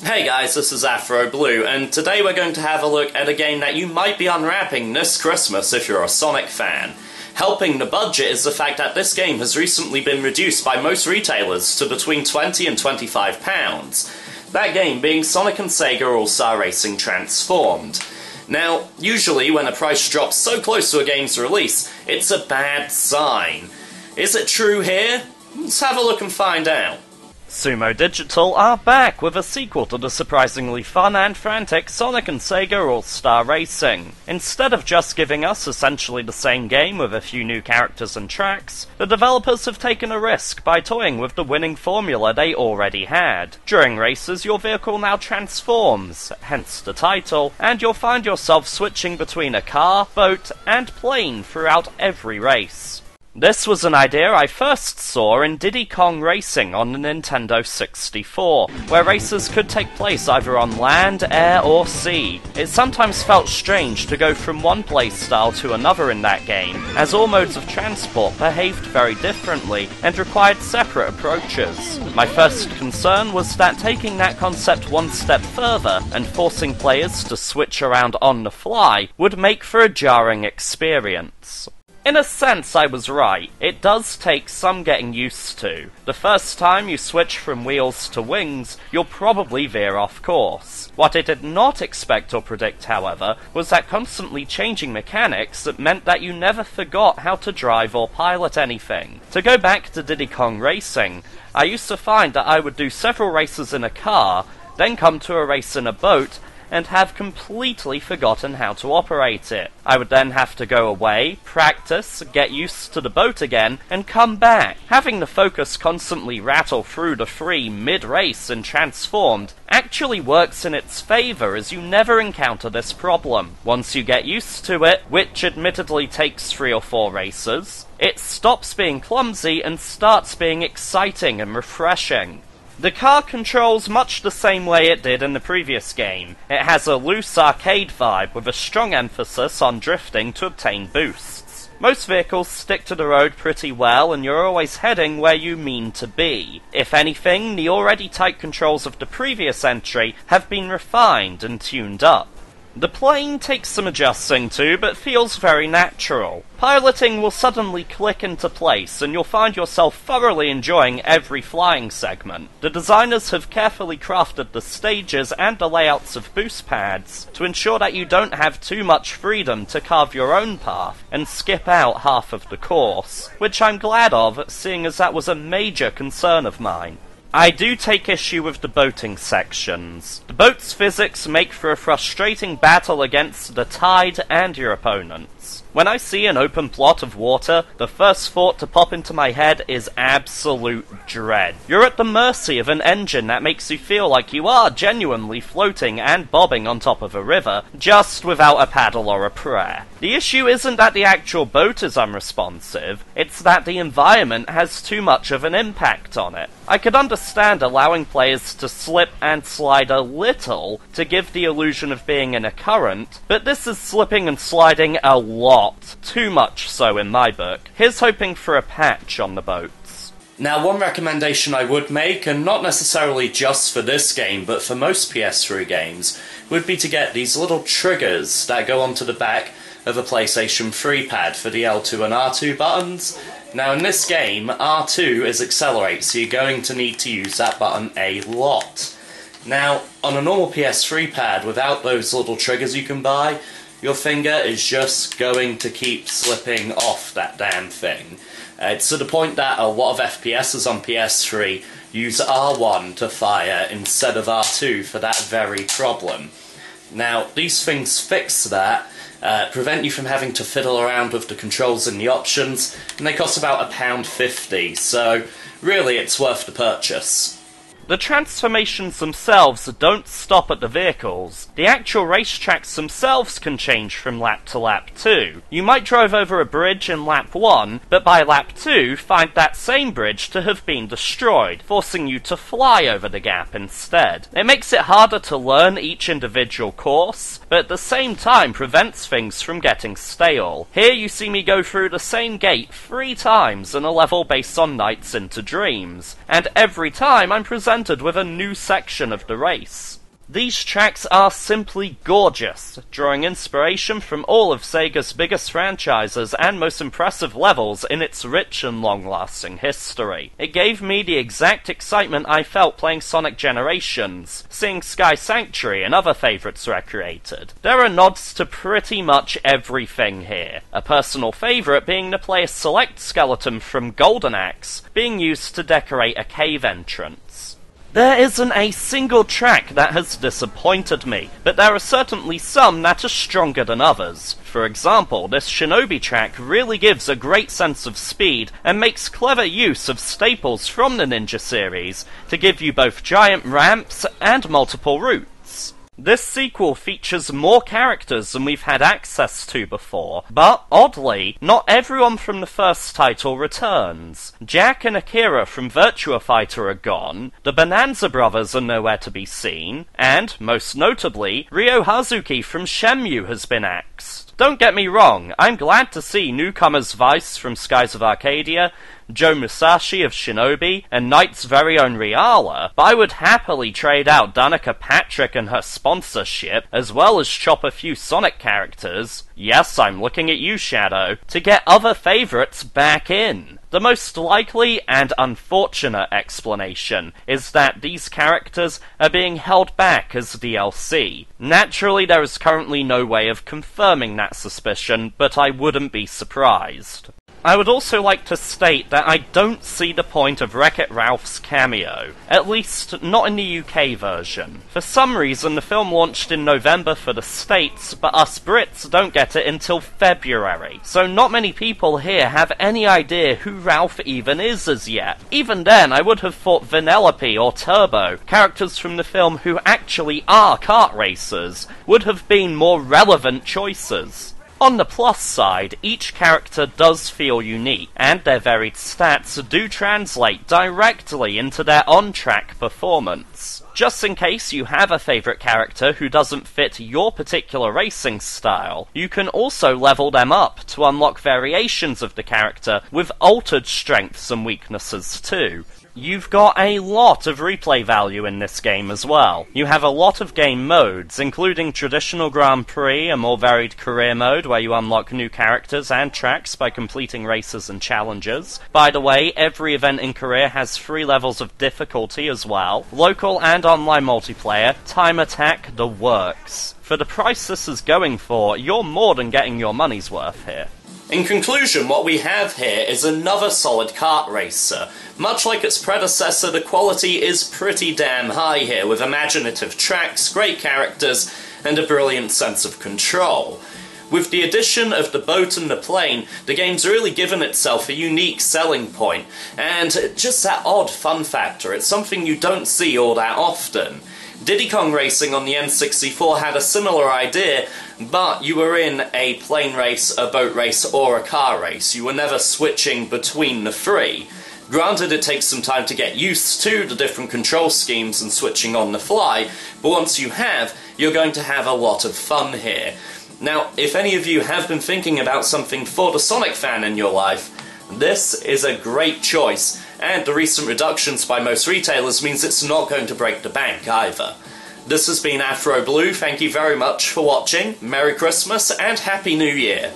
Hey guys, this is Afro Blue, and today we're going to have a look at a game that you might be unwrapping this Christmas if you're a Sonic fan. Helping the budget is the fact that this game has recently been reduced by most retailers to between £20 and £25. That game being Sonic and Sega All-Star Racing Transformed. Now, usually when a price drops so close to a game's release, it's a bad sign. Is it true here? Let's have a look and find out. Sumo Digital are back with a sequel to the surprisingly fun and frantic Sonic and Sega All-Star Racing. Instead of just giving us essentially the same game with a few new characters and tracks, the developers have taken a risk by toying with the winning formula they already had. During races, your vehicle now transforms, hence the title, and you'll find yourself switching between a car, boat, and plane throughout every race. This was an idea I first saw in Diddy Kong Racing on the Nintendo 64, where races could take place either on land, air, or sea. It sometimes felt strange to go from one playstyle to another in that game, as all modes of transport behaved very differently and required separate approaches. My first concern was that taking that concept one step further and forcing players to switch around on the fly would make for a jarring experience. In a sense, I was right. It does take some getting used to. The first time you switch from wheels to wings, you'll probably veer off course. What I did not expect or predict, however, was that constantly changing mechanics that meant that you never forgot how to drive or pilot anything. To go back to Diddy Kong Racing, I used to find that I would do several races in a car, then come to a race in a boat, and have completely forgotten how to operate it. I would then have to go away, practice, get used to the boat again, and come back. Having the focus constantly rattle through the free mid-race and Transformed actually works in its favour, as you never encounter this problem. Once you get used to it, which admittedly takes 3 or 4 races, it stops being clumsy and starts being exciting and refreshing. The car controls much the same way it did in the previous game. It has a loose arcade vibe with a strong emphasis on drifting to obtain boosts. Most vehicles stick to the road pretty well, and you're always heading where you mean to be. If anything, the already tight controls of the previous entry have been refined and tuned up. The plane takes some adjusting to, but feels very natural. Piloting will suddenly click into place, and you'll find yourself thoroughly enjoying every flying segment. The designers have carefully crafted the stages and the layouts of boost pads to ensure that you don't have too much freedom to carve your own path and skip out half of the course, which I'm glad of, seeing as that was a major concern of mine. I do take issue with the boating sections. The boat's physics make for a frustrating battle against the tide and your opponents. When I see an open plot of water, the first thought to pop into my head is absolute dread. You're at the mercy of an engine that makes you feel like you are genuinely floating and bobbing on top of a river, just without a paddle or a prayer. The issue isn't that the actual boat is unresponsive, it's that the environment has too much of an impact on it. I could understand allowing players to slip and slide a little to give the illusion of being in a current, but this is slipping and sliding a lot. Too much so in my book. Here's hoping for a patch on the boats. Now, one recommendation I would make, and not necessarily just for this game, but for most PS3 games, would be to get these little triggers that go onto the back of a PlayStation 3 pad for the L2 and R2 buttons. Now, in this game, R2 is accelerate, so you're going to need to use that button a lot. Now, on a normal PS3 pad, without those little triggers you can buy, your finger is just going to keep slipping off that damn thing. It's to the point that a lot of FPSs on PS3 use R1 to fire instead of R2 for that very problem. Now, these things fix that, prevent you from having to fiddle around with the controls and the options, and they cost about £1.50, so really it's worth the purchase. The transformations themselves don't stop at the vehicles. The actual racetracks themselves can change from lap to lap too. You might drive over a bridge in lap 1, but by lap 2 find that same bridge to have been destroyed, forcing you to fly over the gap instead. It makes it harder to learn each individual course, but at the same time prevents things from getting stale. Here you see me go through the same gate 3 times in a level based on Nights into Dreams, and every time I'm presented with a new section of the race. These tracks are simply gorgeous, drawing inspiration from all of Sega's biggest franchises and most impressive levels in its rich and long-lasting history. It gave me the exact excitement I felt playing Sonic Generations, seeing Sky Sanctuary and other favourites recreated. There are nods to pretty much everything here, a personal favourite being to play a select skeleton from Golden Axe, being used to decorate a cave entrance. There isn't a single track that has disappointed me, but there are certainly some that are stronger than others. For example, this Shinobi track really gives a great sense of speed and makes clever use of staples from the Ninja series to give you both giant ramps and multiple routes. This sequel features more characters than we've had access to before, but oddly, not everyone from the first title returns. Jack and Akira from Virtua Fighter are gone, the Bonanza brothers are nowhere to be seen, and, most notably, Ryo Hazuki from Shenmue has been axed. Don't get me wrong, I'm glad to see newcomers Vice from Skies of Arcadia, Joe Musashi of Shinobi, and Knight's very own Riala, but I would happily trade out Danica Patrick and her sponsorship, as well as chop a few Sonic characters, yes, I'm looking at you, Shadow, to get other favourites back in. The most likely and unfortunate explanation is that these characters are being held back as DLC. Naturally, there is currently no way of confirming that suspicion, but I wouldn't be surprised. I would also like to state that I don't see the point of Wreck-It Ralph's cameo, at least not in the UK version. For some reason, the film launched in November for the States, but us Brits don't get it until February, so not many people here have any idea who Ralph even is as yet. Even then, I would have thought Vanellope or Turbo, characters from the film who actually are kart racers, would have been more relevant choices. On the plus side, each character does feel unique, and their varied stats do translate directly into their on-track performance. Just in case you have a favourite character who doesn't fit your particular racing style, you can also level them up to unlock variations of the character with altered strengths and weaknesses too. You've got a lot of replay value in this game as well. You have a lot of game modes, including traditional Grand Prix, a more varied career mode where you unlock new characters and tracks by completing races and challenges. By the way, every event in career has 3 levels of difficulty as well. Local and online multiplayer, time attack, the works. For the price this is going for, you're more than getting your money's worth here. In conclusion, what we have here is another solid kart racer. Much like its predecessor, the quality is pretty damn high here, with imaginative tracks, great characters, and a brilliant sense of control. With the addition of the boat and the plane, the game's really given itself a unique selling point, and just that odd fun factor. It's something you don't see all that often. Diddy Kong Racing on the N64 had a similar idea, but you were in a plane race, a boat race, or a car race. You were never switching between the 3. Granted, it takes some time to get used to the different control schemes and switching on the fly, but once you have, you're going to have a lot of fun here. Now, if any of you have been thinking about something for the Sonic fan in your life, this is a great choice, and the recent reductions by most retailers means it's not going to break the bank either. This has been Afro Blue, thank you very much for watching, Merry Christmas and Happy New Year!